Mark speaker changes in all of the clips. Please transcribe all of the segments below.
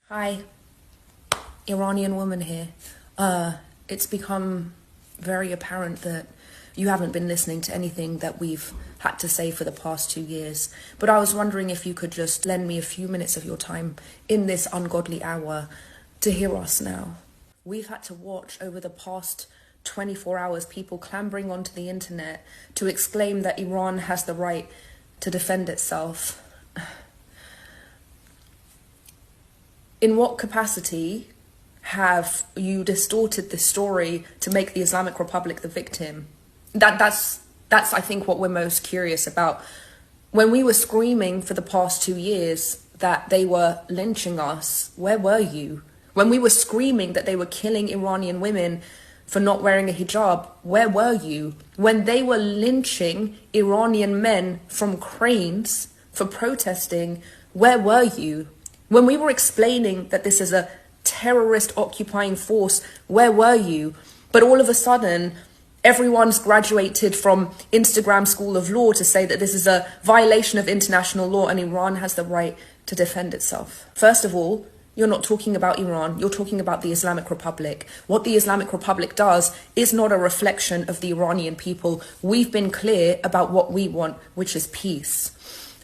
Speaker 1: Hi, Iranian woman here. It's become very apparent that you haven't been listening to anything that we've had to say for the past 2 years. But I was wondering if you could just lend me a few minutes of your time in this ungodly hour to hear us now. We've had to watch over the past 24 hours people clambering onto the internet to exclaim that Iran has the right to defend itself. In what capacity have you distorted this story to make the Islamic Republic the victim? That's I think what we're most curious about. When we were screaming for the past 2 years that they were lynching us, where were you? When we were screaming that they were killing Iranian women for not wearing a hijab, where were you? When they were lynching Iranian men from cranes for protesting, where were you? When we were explaining that this is a terrorist occupying force, where were you? But all of a sudden, everyone's graduated from Instagram School of Law to say that this is a violation of international law and Iran has the right to defend itself. First of all, you're not talking about Iran, you're talking about the Islamic Republic. What the Islamic Republic does is not a reflection of the Iranian people. We've been clear about what we want, which is peace.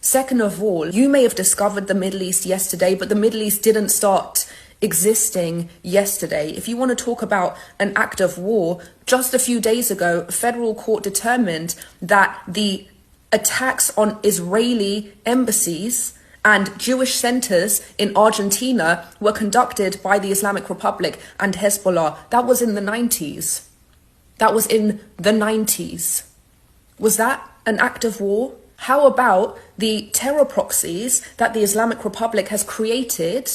Speaker 1: Second of all, you may have discovered the Middle East yesterday, but the Middle East didn't start existing yesterday. If you want to talk about an act of war, just a few days ago, a federal court determined that the attacks on Israeli embassies and Jewish centers in Argentina were conducted by the Islamic Republic and Hezbollah. That was in the 90s. That was in the 90s. Was that an act of war? How about the terror proxies that the Islamic Republic has created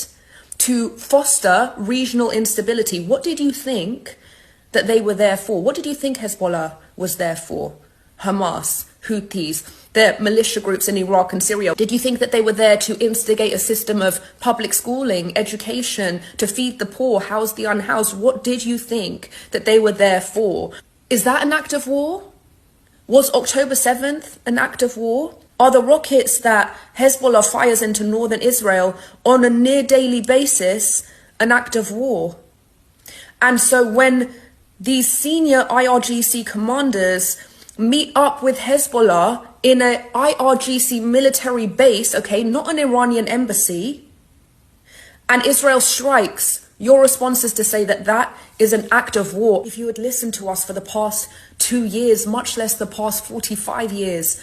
Speaker 1: to foster regional instability? What did you think that they were there for? What did you think Hezbollah was there for? Hamas, Houthis, the militia groups in Iraq and Syria. Did you think that they were there to instigate a system of public schooling, education, to feed the poor, house the unhoused? What did you think that they were there for? Is that an act of war? Was October 7th an act of war? Are the rockets that Hezbollah fires into northern Israel on a near daily basis an act of war? And so when these senior IRGC commanders meet up with Hezbollah in an IRGC military base, okay, not an Iranian embassy, and Israel strikes, your response is to say that that is an act of war. If you had listened to us for the past 2 years, much less the past 45 years,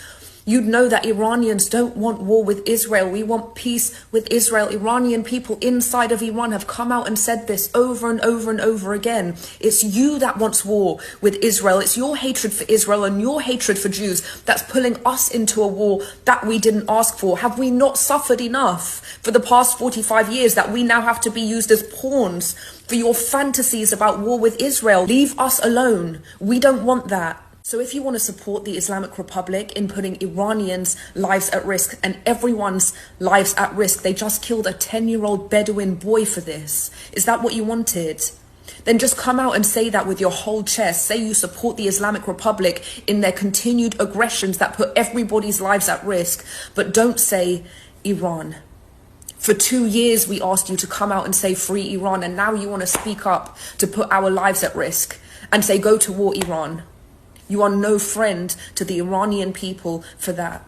Speaker 1: you'd know that Iranians don't want war with Israel. We want peace with Israel. Iranian people inside of Iran have come out and said this over and over and over again. It's you that wants war with Israel. It's your hatred for Israel and your hatred for Jews that's pulling us into a war that we didn't ask for. Have we not suffered enough for the past 45 years that we now have to be used as pawns for your fantasies about war with Israel? Leave us alone. We don't want that. So if you want to support the Islamic Republic in putting Iranians' lives at risk and everyone's lives at risk, they just killed a 10-year-old Bedouin boy for this. Is that what you wanted? Then just come out and say that with your whole chest. Say you support the Islamic Republic in their continued aggressions that put everybody's lives at risk. But don't say Iran. For 2 years, we asked you to come out and say free Iran. And now you want to speak up to put our lives at risk and say go to war, Iran. You are no friend to the Iranian people for that.